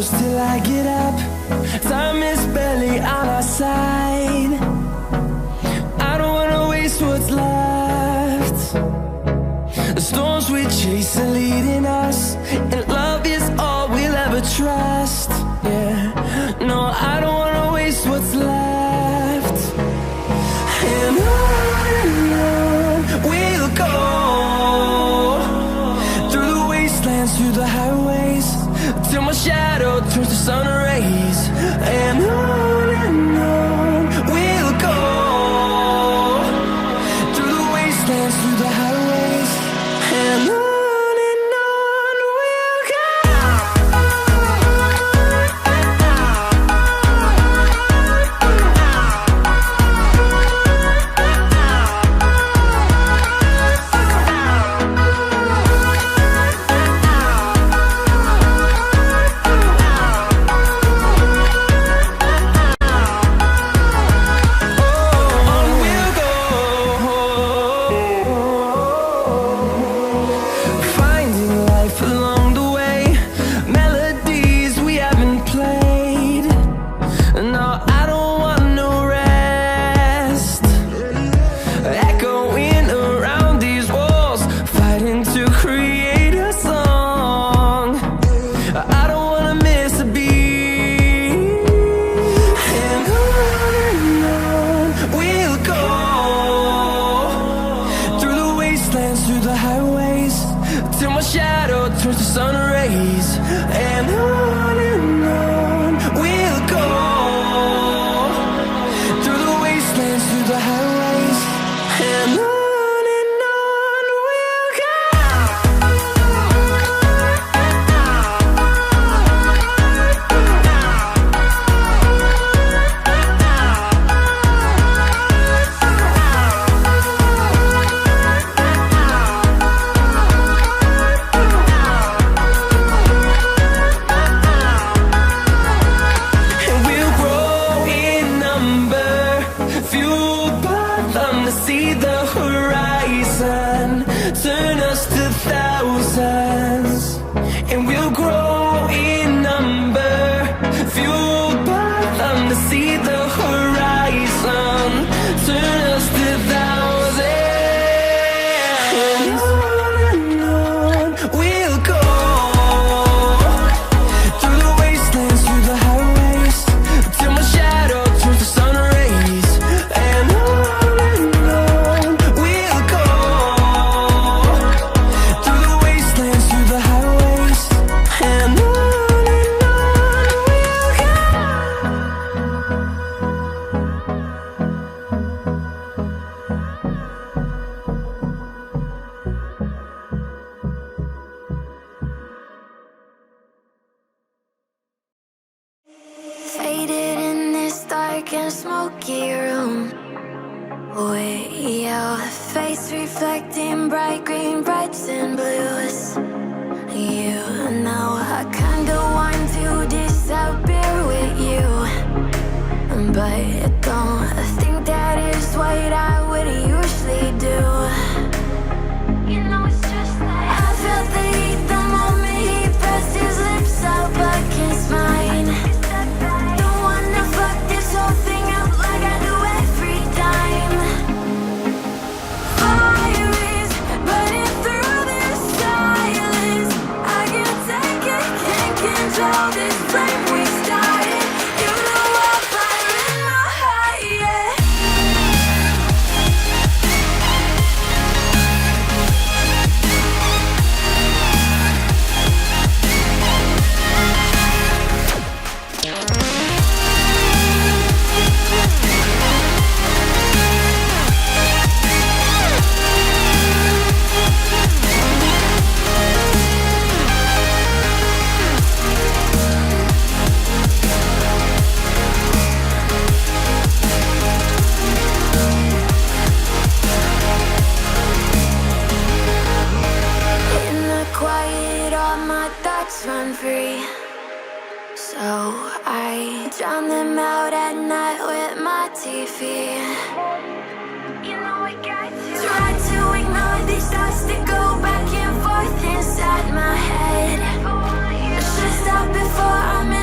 close till I get up. Time is barely on our side. I don't wanna waste what's left. The storms we chase are leading us, and love is all we'll ever trust. Yeah, no, I don't wanna waste what's left. And on we'll go, through the wastelands, through the highways, till my shadow turns to sun rays. And on we'll go, through the wastelands, through the highways, and on we'll go. Inside my head, I should stop before I'm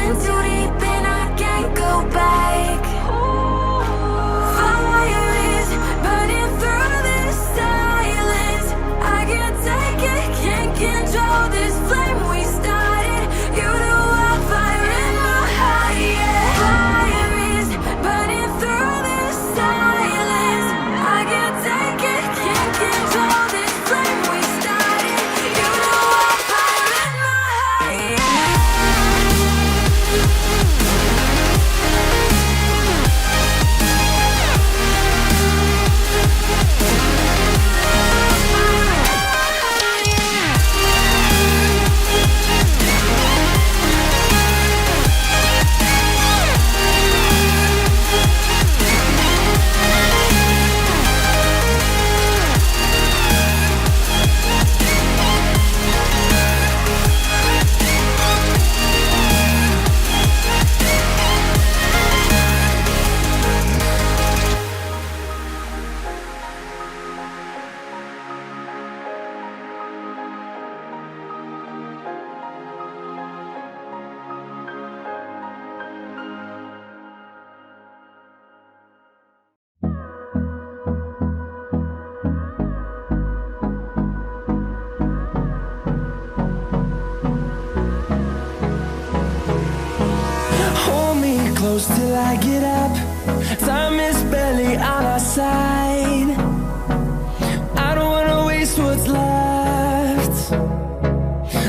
close till I get up. Time is barely on our side. I don't wanna waste what's left.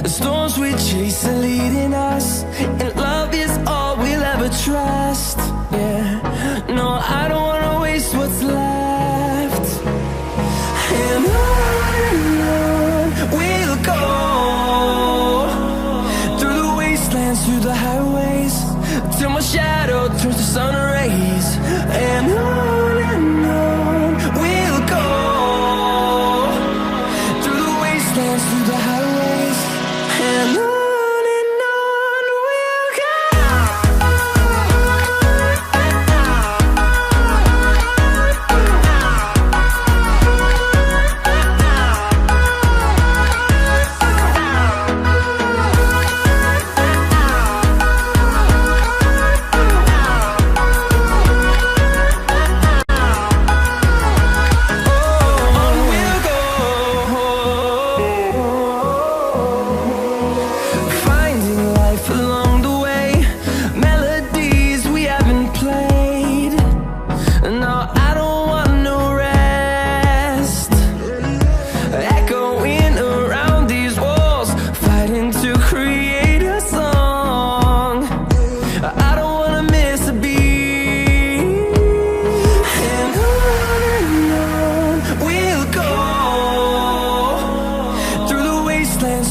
The storms we chase are leading us, and love is all we'll ever trust. Yeah, no, I don't wanna waste what's left. And on we'll go, through the wastelands, through the highways, till my shadow turns to sun rays. And on we'll go, through the wastelands, through the highways, and on we'll go.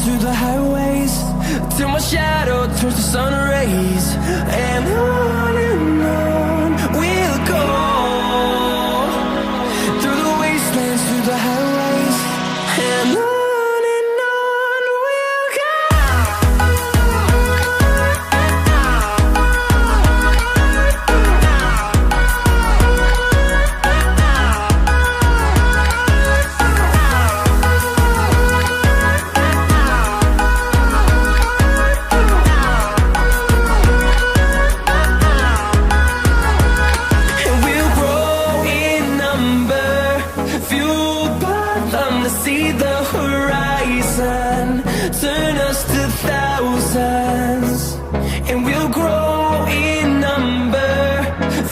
Through the highways, till my shadow turns to sun rays. And on we'll go, through the wastelands, through the highways, and on we'll go. See the horizon, turn us to thousands, and we'll grow in number,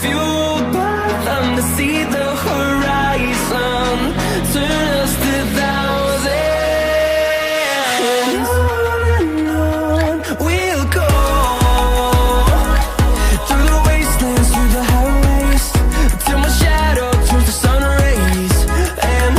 fueled by them to see the horizon, turn us to thousands. And on we'll go, through the wastelands, through the highways, till my shadow turns to sun rays. And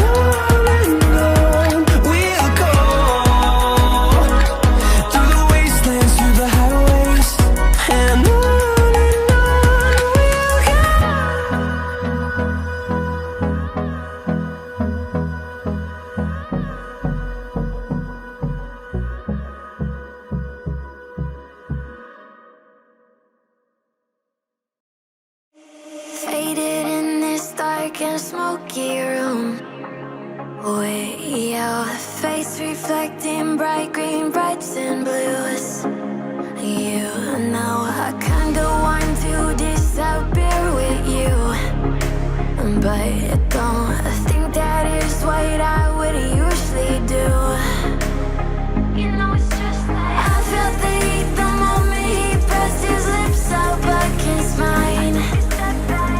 faded in this dark and smoky room, with your face reflecting bright green, brights and blues. You know I kinda want to disappear with you, but don't think that is what I would usually do. You know it's just like I felt the heat the moment he pressed his lips up against mine.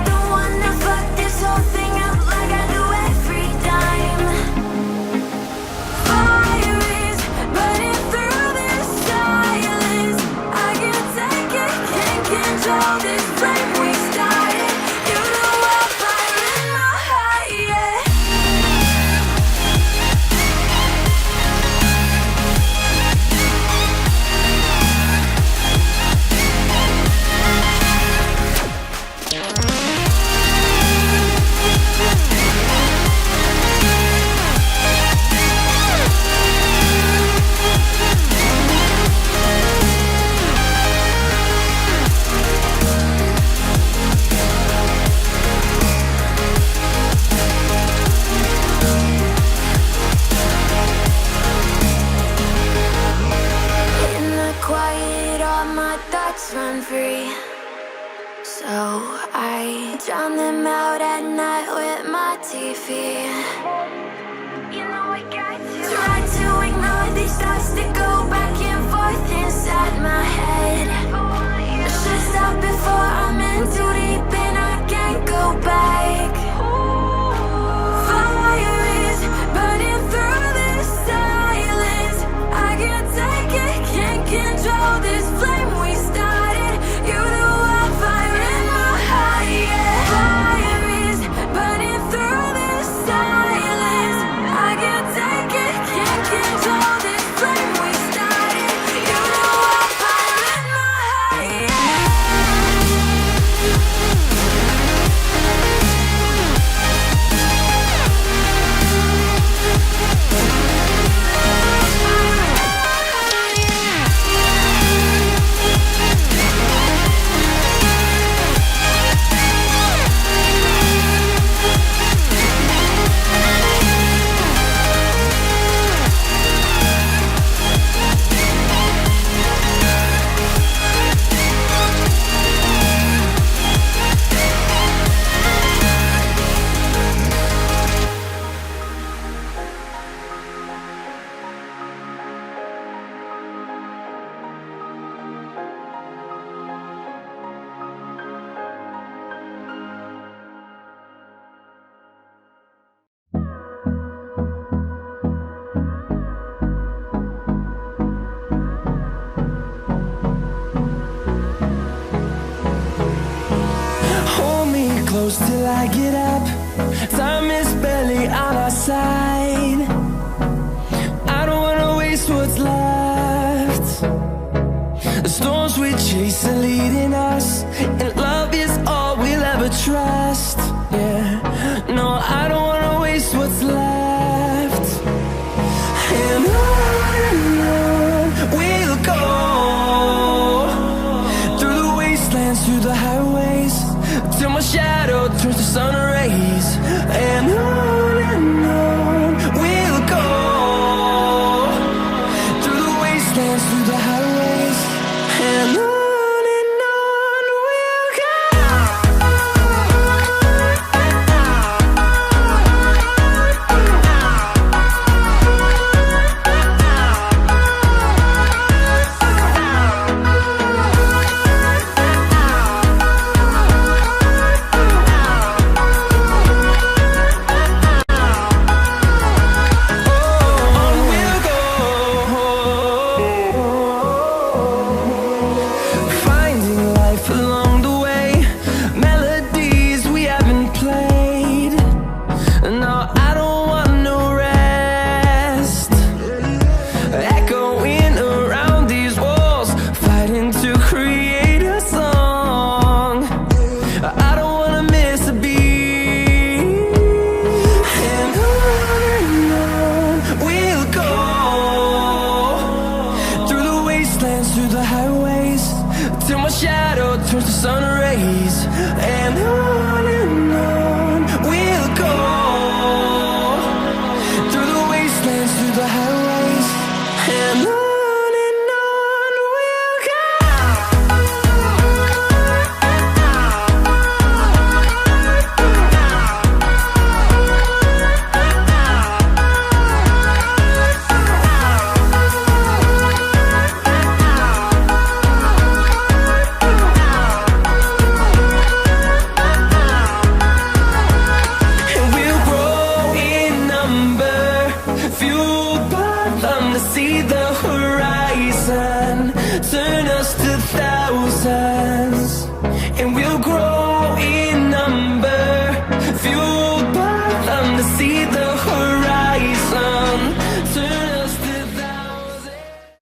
Don't wanna fuck this whole thing up like I do every time. Fire is burning through this silence. I can't take it, can't control this flame we started. You know I'll fire in my heart, yeah. In the quiet, all my thoughts run free, so I drown them out at night with my TV. You know I got to try to ignore these thoughts that go back and forth inside my head. I should stop before I'm close till I get up. Time is barely on our side. I don't wanna waste what's left. The storms we chase are leading us, and love is all we'll ever trust. Yeah, no, I don't wanna waste what's left. And on we'll go, through the wastelands, through the highways, till my shadow turns to sun rays. And on we'll go, through the wastelands, through the highways, and on we'll go. Through the highways, till my shadow turns to sun rays. And on we'll go, through the wastelands, through the highways, and on we'll go. See the horizon turn us to thousands, and we'll grow